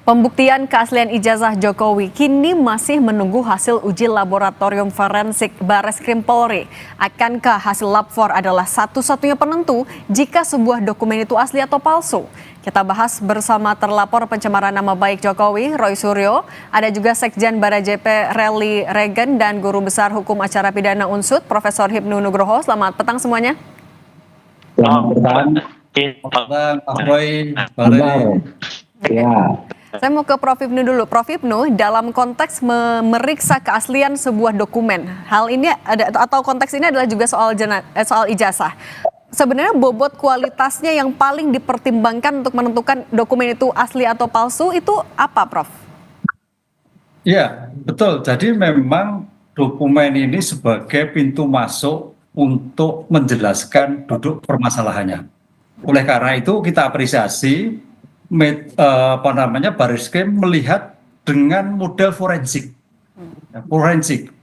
Pembuktian keaslian ijazah Jokowi kini masih menunggu hasil uji laboratorium forensik Bareskrim Polri. Akankah hasil lab 4 adalah satu-satunya penentu jika sebuah dokumen itu asli atau palsu? Kita bahas bersama terlapor pencemaran nama baik Jokowi, Roy Suryo. Ada juga Sekjen Barajp Rally Regen dan Guru Besar Hukum Acara Pidana Unsud, Profesor Hipnu Nugroho. Selamat petang semuanya. Selamat petang, Pak Roy. Ya. Saya mau ke Prof. Hipnu dulu. Prof. Hipnu, dalam konteks memeriksa keaslian sebuah dokumen, hal ini atau konteks ini adalah juga soal ijazah. Sebenarnya bobot kualitasnya yang paling dipertimbangkan untuk menentukan dokumen itu asli atau palsu itu apa, Prof? Ya, betul. Jadi memang dokumen ini sebagai pintu masuk untuk menjelaskan duduk permasalahannya. Oleh karena itu kita apresiasi Bareskrim melihat dengan model forensik,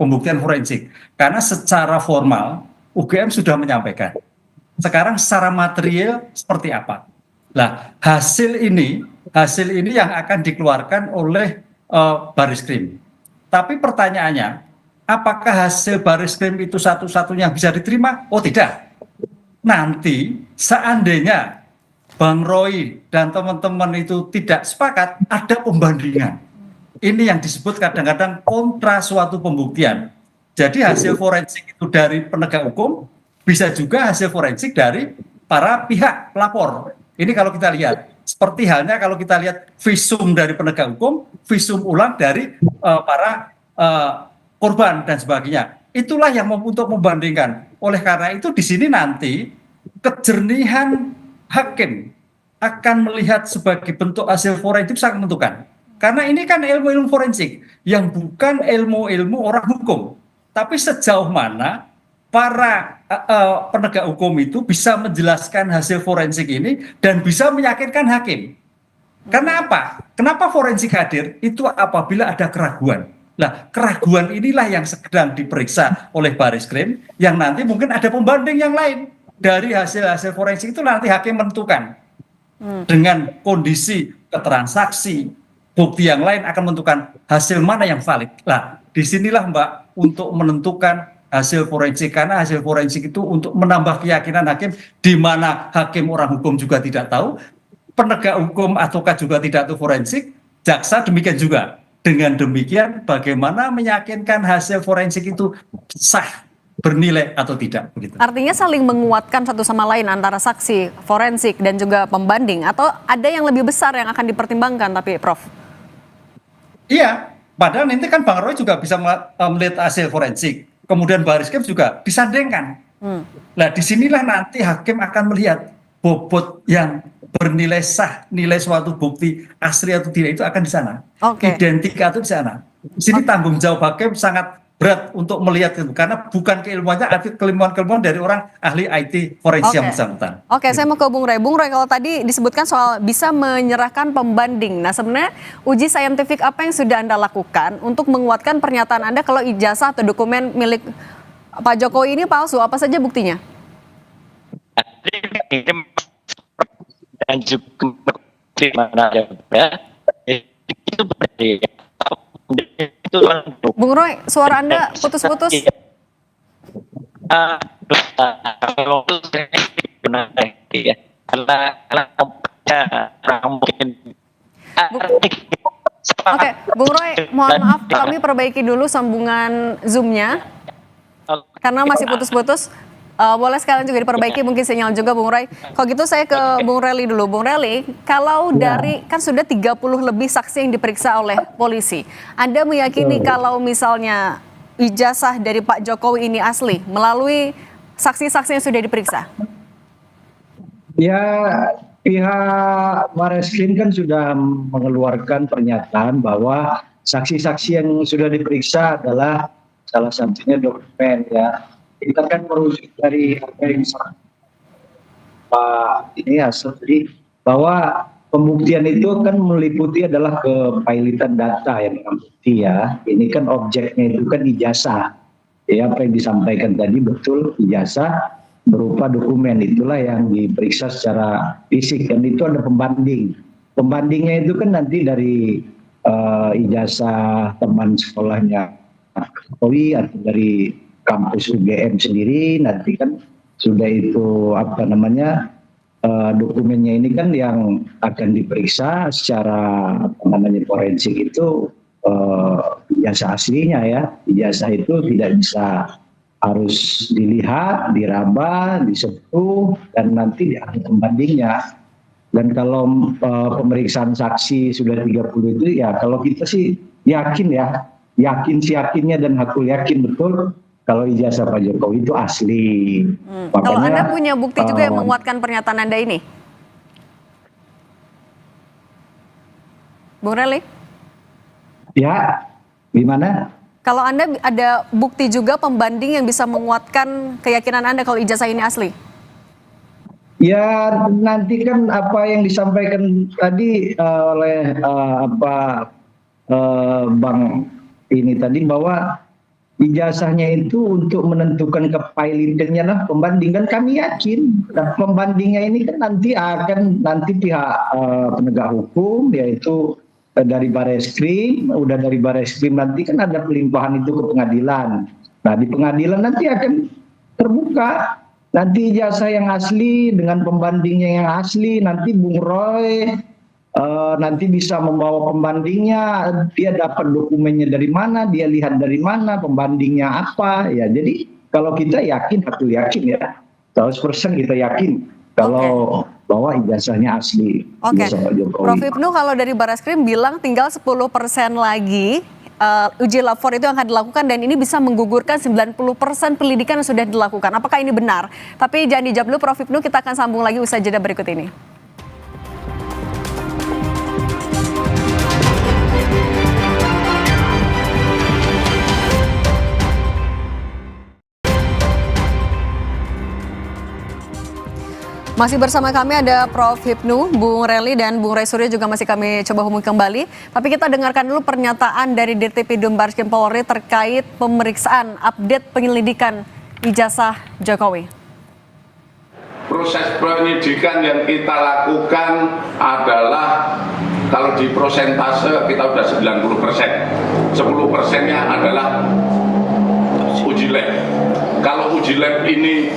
pembuktian forensik. Karena secara formal UGM sudah menyampaikan. Sekarang secara material seperti apa? Nah, hasil ini yang akan dikeluarkan oleh Bareskrim. Tapi pertanyaannya, apakah hasil Bareskrim itu satu-satunya yang bisa diterima? Oh tidak. Nanti seandainya Bang Roy dan teman-teman itu tidak sepakat, ada pembandingan. Ini yang disebut kadang-kadang kontra suatu pembuktian. Jadi hasil forensik itu dari penegak hukum, bisa juga hasil forensik dari para pihak pelapor. Ini kalau kita lihat, seperti halnya kalau kita lihat visum dari penegak hukum, visum ulang dari para korban dan sebagainya. Itulah yang untuk membandingkan. Oleh karena itu di sini nanti kejernihan hakim akan melihat sebagai bentuk hasil forensik sangat menentukan. Karena ini kan ilmu-ilmu forensik yang bukan ilmu-ilmu orang hukum. Tapi sejauh mana para penegak hukum itu bisa menjelaskan hasil forensik ini dan bisa meyakinkan hakim. Karena apa? Kenapa forensik hadir? Itu apabila ada keraguan. Nah, keraguan inilah yang sedang diperiksa oleh Bareskrim, yang nanti mungkin ada pembanding yang lain. Dari hasil-hasil forensik itu nanti hakim menentukan dengan kondisi ketransaksi, bukti yang lain akan menentukan hasil mana yang valid. Nah, disinilah Mbak untuk menentukan hasil forensik, karena hasil forensik itu untuk menambah keyakinan hakim, di mana hakim orang hukum juga tidak tahu, penegak hukum ataukah juga tidak tahu forensik, jaksa demikian juga. Dengan demikian bagaimana meyakinkan hasil forensik itu sah, bernilai atau tidak begitu. Artinya saling menguatkan satu sama lain antara saksi, forensik dan juga pembanding, atau ada yang lebih besar yang akan dipertimbangkan tapi Prof? Iya, padahal nanti kan Bang Roy juga bisa melihat hasil forensik, kemudian Bareskrim juga disandingkan. Nah, disinilah nanti hakim akan melihat bobot yang bernilai sah, nilai suatu bukti asli atau tidak itu akan di sana. Identik atau di sana. Di sini tanggung jawab hakim sangat berat untuk melihat itu, karena bukan keilmuannya, ada keilmuan dari orang ahli IT forensik yang bersangkutan. Saya mau ke Bung Roy. Bung Roy, kalau tadi disebutkan soal bisa menyerahkan pembanding. Nah, sebenarnya uji saintifik apa yang sudah Anda lakukan untuk menguatkan pernyataan Anda kalau ijazah atau dokumen milik Pak Jokowi ini palsu? Apa saja buktinya? Dan juga di mana ya itu berbeda. Bung Roy, suara Anda putus-putus. Oke, Bung Roy, mohon maaf kami perbaiki dulu sambungan Zoom-nya karena masih putus-putus. Boleh sekalian juga diperbaiki mungkin sinyal juga Bung Roy. Kalau gitu saya ke Bung Rally dulu. Bung Rally, kalau dari kan sudah 30 lebih saksi yang diperiksa oleh polisi. Anda meyakini kalau misalnya ijazah dari Pak Jokowi ini asli melalui saksi-saksi yang sudah diperiksa? Ya, pihak Bareskrim kan sudah mengeluarkan pernyataan bahwa saksi-saksi yang sudah diperiksa adalah salah satunya dokumen ya. Kita kan merujuk dari apa yang Pak ini asli bahwa pembuktian itu kan meliputi adalah kepailitan data yang bukti ya. Ini kan objeknya itu kan ijazah. Ya, apa yang disampaikan tadi betul, ijazah berupa dokumen itulah yang diperiksa secara fisik dan itu ada pembanding. pembandingnya itu kan nanti dari ijazah teman sekolahnya Jokowi atau dari kampus UGM sendiri, nanti kan sudah itu apa namanya dokumennya ini kan yang akan diperiksa secara apa namanya forensik itu ijazah aslinya ya. Ijazah itu tidak bisa harus dilihat, diraba, disentuh, dan nanti diambil pembandingnya. Dan kalau pemeriksaan saksi sudah 30 itu ya kalau kita sih yakin ya, yakinnya dan aku yakin betul kalau ijazah Pak Jokowi itu asli. Kalau Makanya, Anda punya bukti juga yang menguatkan pernyataan Anda ini? Bung Rely? ya gimana? Kalau Anda ada bukti juga pembanding yang bisa menguatkan keyakinan Anda kalau ijazah ini asli? Ya nanti kan apa yang disampaikan tadi oleh Bang ini tadi bahwa ijazahnya itu untuk menentukan kepailitannya lah pembanding, dan kami yakin pembandingnya ini kan nanti pihak penegak hukum yaitu dari Bareskrim, udah dari Bareskrim nanti kan ada pelimpahan itu ke pengadilan. Nah di pengadilan nanti akan terbuka nanti ijazah yang asli dengan pembandingnya yang asli. Nanti Bung Roy nanti bisa membawa pembandingnya, dia dapat dokumennya dari mana, dia lihat dari mana, pembandingnya apa ya. Jadi kalau kita yakin, aku yakin ya 100% kita yakin kalau bahwa ijazahnya asli. Oke, ijazah Pak Jokowi. Prof. Ibnu, kalau dari Bareskrim bilang tinggal 10% lagi uji lapor itu yang akan dilakukan, dan ini bisa menggugurkan 90% pendidikan yang sudah dilakukan. Apakah ini benar? Tapi jangan dijawab dulu Prof. Ibnu, kita akan sambung lagi usai jeda berikut ini. Masih bersama kami ada Prof. Hipnu, Bung Rely, dan Bung Ray Suryo juga masih kami coba hubungi kembali. Tapi kita dengarkan dulu pernyataan dari Dirtipidum Bareskrim Polri terkait pemeriksaan update penyelidikan ijazah Jokowi. Proses penyidikan yang kita lakukan adalah kalau di prosentase kita sudah 90%. 10%-nya adalah uji lab. Kalau uji lab ini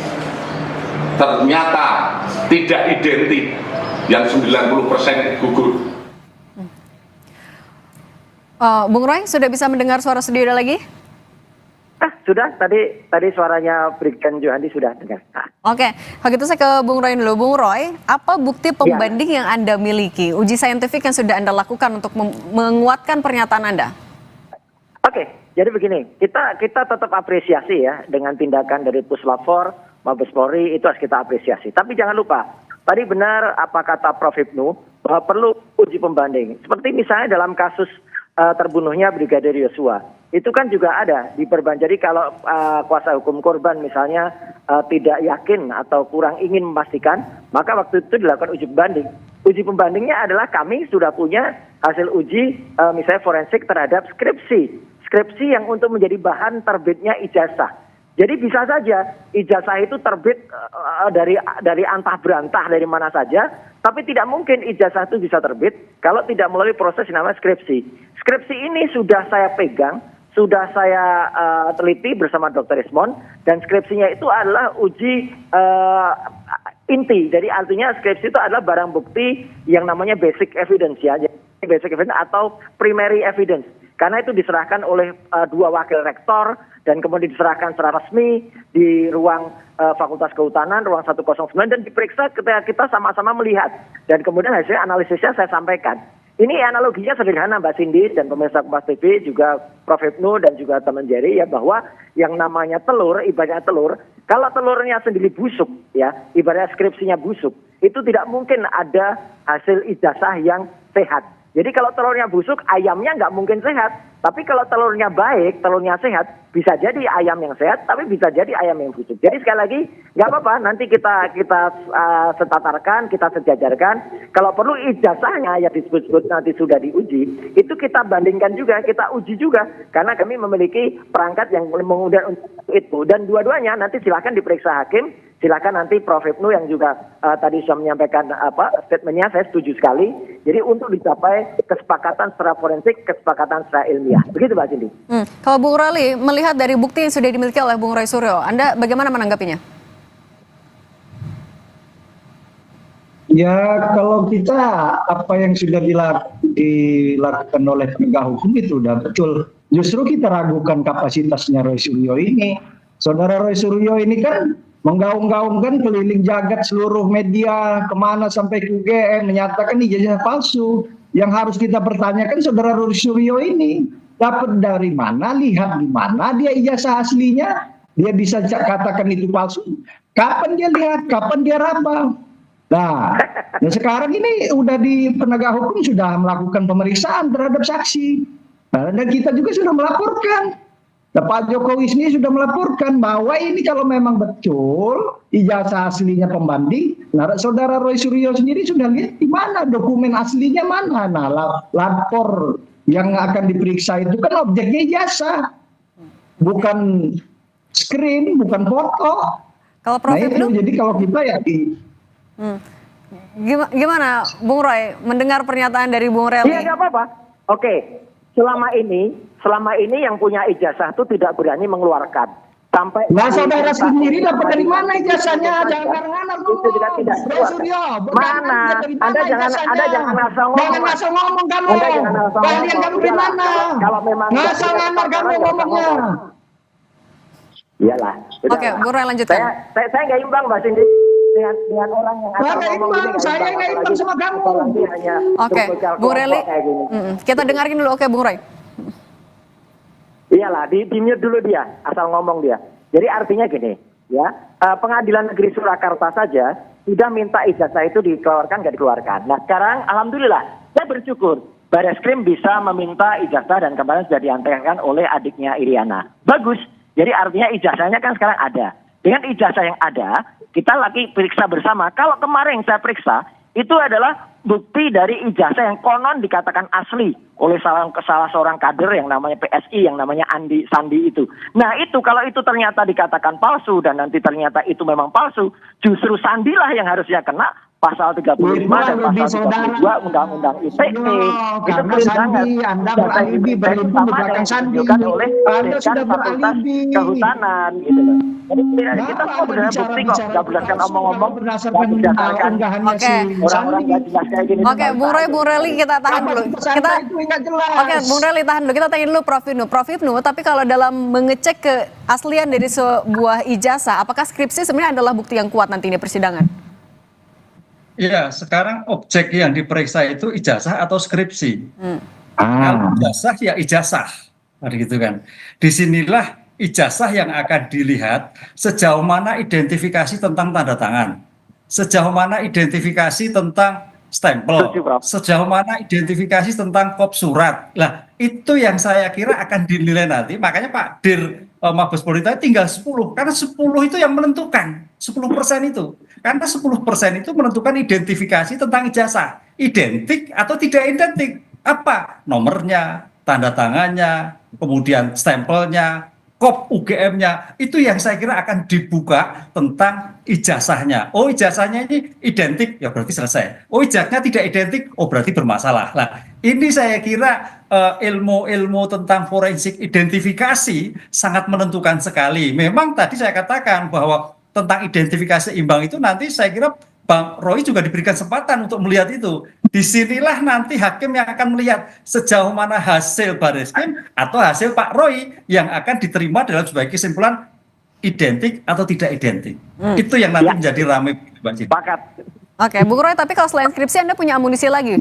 ternyata tidak identik, yang 90% gugur. Bung Roy, sudah bisa mendengar suara studio lagi? Sudah, tadi suaranya Brigjen Johandi sudah dengar. Oke, kalau gitu saya ke Bung Roy dulu. Bung Roy, apa bukti pembanding yang Anda miliki? Uji saintifik yang sudah Anda lakukan untuk menguatkan pernyataan Anda? Oke, jadi begini, kita tetap apresiasi ya dengan tindakan dari Puslapor, Mabes Polri, itu harus kita apresiasi. Tapi jangan lupa, tadi benar apa kata Prof. Hipnu, bahwa perlu uji pembanding. Seperti misalnya dalam kasus terbunuhnya Brigadir Yosua, itu kan juga ada di perban. Jadi kalau kuasa hukum korban misalnya tidak yakin atau kurang ingin memastikan, maka waktu itu dilakukan uji pembanding. Uji pembandingnya adalah kami sudah punya hasil uji misalnya forensik terhadap skripsi yang untuk menjadi bahan terbitnya ijazah. Jadi bisa saja ijazah itu terbit dari antah berantah dari mana saja, tapi tidak mungkin ijazah itu bisa terbit kalau tidak melalui proses yang namanya skripsi. Skripsi ini sudah saya pegang, sudah saya teliti bersama Dr. Ismon, dan skripsinya itu adalah uji inti. Jadi artinya skripsi itu adalah barang bukti yang namanya basic evidence ya, basic evidence atau primary evidence. Karena itu diserahkan oleh dua wakil rektor dan kemudian diserahkan secara resmi di ruang Fakultas Kehutanan, ruang 109, dan diperiksa ketika kita sama-sama melihat. Dan kemudian hasil analisisnya saya sampaikan. Ini analoginya sederhana Mbak Cindy dan pemirsa Kompas TV, juga Prof. Hipnu dan juga teman Jerry ya, bahwa yang namanya telur, ibaratnya telur, kalau telurnya sendiri busuk ya, ibaratnya skripsinya busuk, itu tidak mungkin ada hasil ijazah yang sehat. Jadi kalau telurnya busuk, ayamnya nggak mungkin sehat. Tapi kalau telurnya baik, telurnya sehat, bisa jadi ayam yang sehat, tapi bisa jadi ayam yang busuk. Jadi sekali lagi, nggak apa-apa, nanti kita setatarkan, kita sejajarkan. Kalau perlu ijazahnya yang disebut-sebut nanti sudah diuji, itu kita bandingkan juga, kita uji juga. Karena kami memiliki perangkat yang memudahkan untuk itu. Dan dua-duanya nanti silakan diperiksa hakim. Silakan nanti Prof. Ibnu yang juga tadi sudah menyampaikan statementnya, saya setuju sekali. Jadi untuk dicapai kesepakatan secara forensik, kesepakatan secara ilmiah. Begitu Mbak Cindy. Kalau Bung Roli melihat dari bukti yang sudah dimiliki oleh Bung Roy Suryo, Anda bagaimana menanggapinya? Ya kalau kita apa yang sudah dilakukan oleh penegak hukum itu udah betul. Justru kita ragukan kapasitasnya Roy Suryo ini. Saudara Roy Suryo ini kan menggaung-gaungkan keliling jagat seluruh media kemana sampai ke UGM menyatakan ijazah palsu. Yang harus kita pertanyakan saudara Roy Suryo ini dapat dari mana, lihat di mana dia ijazah aslinya, dia bisa katakan itu palsu. Kapan dia lihat, kapan dia raba. Nah, sekarang ini udah di penegak hukum sudah melakukan pemeriksaan terhadap saksi. Nah, dan kita juga sudah melaporkan. Nah, Pak Jokowi sendiri sudah melaporkan bahwa ini kalau memang betul ijazah aslinya pembanding, nah saudara Roy Suryo sendiri sudah lihat di mana dokumen aslinya mana. Nah, lapor yang akan diperiksa itu kan objeknya ijazah, bukan screen, bukan foto. Kalau Prof. Nah, Ibnu, jadi kalau kita ya gimana Bung Roy mendengar pernyataan dari Bung Reli? Iya nggak apa-apa. Oke, selama ini yang punya ijazah itu tidak berani mengeluarkan. Sampai nah saudara sendiri dapat dari mana ijazahnya? Jangan ngarang-ngarang ngomong. Tidak. Suryo, Mana? Anda jangan asal ngomong. Jangan asal ngomong kamu. Anda jangan asal Kalian ngomong. kamu di mana? Kalau memang ngasal ngamar kamu ngomongnya. Iyalah. Oke, Bung Roy lanjutkan. Saya nggak imbang Mbak Cindy dengan orang yang asal Nggak ngomong imbang, ini. saya nggak imbang sama kamu. Oke, Bung Reli, kita dengarin dulu. Oke, Bung Roy. Iyalah, di mute dulu dia, asal ngomong dia. Jadi artinya gini, ya, Pengadilan Negeri Surakarta saja sudah minta ijazah itu dikeluarkan, nggak dikeluarkan. Nah sekarang, alhamdulillah, saya bersyukur Bareskrim bisa meminta ijazah dan kemarin sudah diantarkan oleh adiknya Iriana. Bagus. Jadi artinya ijazahnya kan sekarang ada. Dengan ijazah yang ada, kita lagi periksa bersama. Kalau kemarin saya periksa, itu adalah bukti dari ijazah yang konon dikatakan asli oleh salah seorang kader yang namanya PSI, yang namanya Andi Sandi itu. Nah itu kalau itu ternyata dikatakan palsu dan nanti ternyata itu memang palsu, justru Sandilah yang harusnya kena pasal 35 dan pasal 32 Undang-Undang ITE. Itu Sandi, Anda beralibi berlindung di belakang Sandi. Anda sudah beralibi. Kehutanan gitu loh. Jadi kita semua benar bukti kok, nggak berdasarkan omong-omong, nggak berdasarkan orang-orang nggak jelas kayak gini. Oke, Bung Reli kita tahan dulu. Oke, Bung Reli tahan dulu. Kita tanya dulu Prof. Ibnu, tapi kalau dalam mengecek keaslian dari sebuah ijazah, apakah skripsi sebenarnya adalah bukti yang kuat nanti di persidangan? Iya, sekarang objek yang diperiksa itu ijazah atau skripsi. Kalau ijazah ya ijazah, gitu kan. Disinilah ijazah yang akan dilihat sejauh mana identifikasi tentang tanda tangan, sejauh mana identifikasi tentang stempel, sejauh mana identifikasi tentang kop surat. Lah itu yang saya kira akan dinilai nanti. Makanya Pak Dir Mabes Polri tinggal 10, karena 10 itu yang menentukan, 10% itu. Karena 10% itu menentukan identifikasi tentang ijazah. Identik atau tidak identik. Apa? Nomornya, tanda tangannya, kemudian stempelnya, kop UGM-nya. Itu yang saya kira akan dibuka tentang ijazahnya. Oh ijazahnya ini identik, ya berarti selesai. Oh ijazahnya tidak identik, oh berarti bermasalah. Nah ini saya kira ilmu-ilmu tentang forensik identifikasi sangat menentukan sekali. Memang tadi saya katakan bahwa tentang identifikasi imbang itu nanti saya kira Bang Roy juga diberikan kesempatan untuk melihat itu. Disinilah nanti hakim yang akan melihat sejauh mana hasil Bareskrim atau hasil Pak Roy yang akan diterima dalam sebagai kesimpulan identik atau tidak identik. Itu yang nanti menjadi ramai, Mbak Cindy. Oke, Bung Roy, tapi kalau selain skripsi Anda punya amunisi lagi?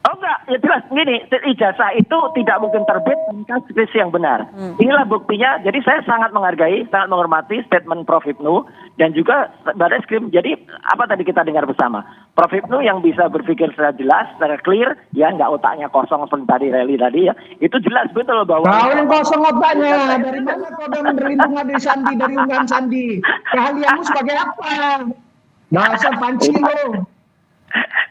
Oh enggak, ya jelas gini, ijazah itu tidak mungkin terbit tanpa skripsi yang benar. Inilah buktinya. Jadi saya sangat menghargai, sangat menghormati statement Prof. Ibnu dan juga Bareskrim. Jadi apa tadi kita dengar bersama? Prof. Ibnu yang bisa berpikir secara jelas, secara clear, ya nggak otaknya kosong seperti tadi Reli tadi ya. Itu jelas betul bahwa kau yang kosong otaknya. Dari mana kau udah menerima dari Sandi, dari unggahan Sandi? Keahlianmu sebagai apa? Dasar panci lo.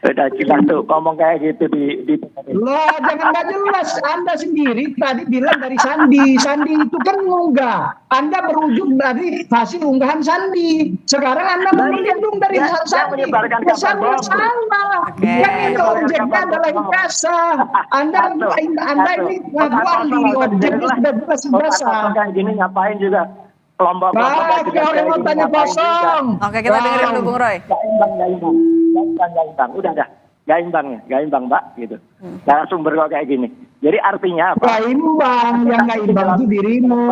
Udah jelas tuh ngomong kayak gitu di Lah, jangan nggak jelas. Anda sendiri tadi bilang dari Sandi. Sandi itu kan ngunggah. Anda berujung dari hasil unggahan Sandi. Sekarang Anda melindung dari yang Sandi. menyebarkan kabar Sandi bohong. salah. Oke. Yang ini objeknya adalah Ijasa. Anda ini ngakuan diri objeknya sudah jelas-jelas. Kayak gini ngapain juga kelompok Orang mau tanya kosong. Oke, kita dengerin dulu Bung Roy. Gak imbang. Udah dah. Gak imbang Mbak gitu. Nah, sumber kok kayak gini. Jadi artinya apa? Gak imbang, yang gak imbang itu dirimu.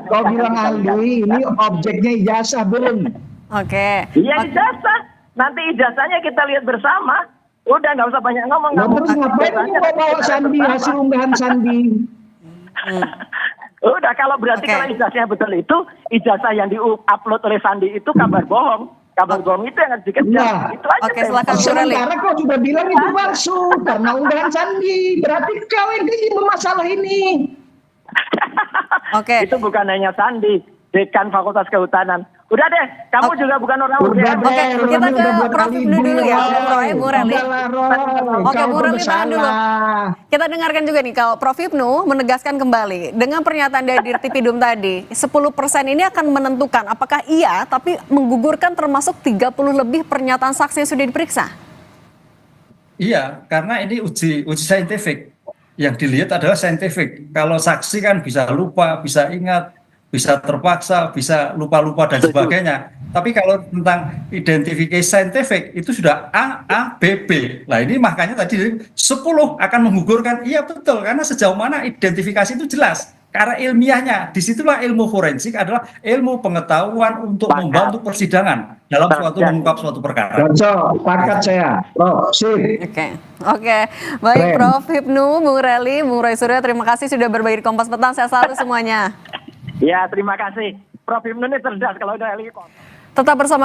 Kau bilang Aldi, ini objeknya ijazah, Bung. Oke. Iya ijazah. Nanti ijazahnya kita lihat bersama. Udah nggak usah banyak ngomong. Nah, terus ngapain ini bawa Sandi, hasil unggahan Sandi? Udah, kalau berarti Oke. kalau ijazahnya betul itu, ijazah yang di-upload oleh Sandi itu kabar bohong. Kabar bohong itu yang harus dikejar. Nah. Itu aja. Oke, silakan. Sementara kau sudah bilang itu palsu karena unggahan Sandi. Berarti kau yang bermasalah ini. Oke. Itu bukan hanya Sandi, Dekan Fakultas Kehutanan. Udah deh, kamu juga bukan orang UGM. Oke, kita ke Prof Ibnu dulu ya, Bung Roy, Bung Rally. Oke, Bung Rally tahan dulu. Kita dengarkan juga nih, kalau Prof Ibnu menegaskan kembali, dengan pernyataan dari Dirtipidum tadi, 10% ini akan menentukan apakah iya, tapi menggugurkan termasuk 30 lebih pernyataan saksi yang sudah diperiksa. Iya, karena ini uji saintifik. Yang dilihat adalah saintifik. Kalau saksi kan bisa lupa, bisa ingat, bisa terpaksa, bisa lupa-lupa dan sebagainya. Tapi kalau tentang identifikasi saintifik itu sudah A, B, B. Nah ini makanya tadi 10 akan menggugurkan, iya betul, karena sejauh mana identifikasi itu jelas. Karena ilmiahnya, disitulah ilmu forensik adalah ilmu pengetahuan untuk membantu persidangan dalam mengungkap suatu perkara. Cocok, pakat saya. Oh, sip. Oke. Baik, Keren. Prof Ibnu, Bung Rally, Bung Roy Suryo, terima kasih sudah berbagi di Kompas Petang. Saya selalu semuanya. Ya, terima kasih. Prof Ibnu ini cerdas kalau udah Tetap bersama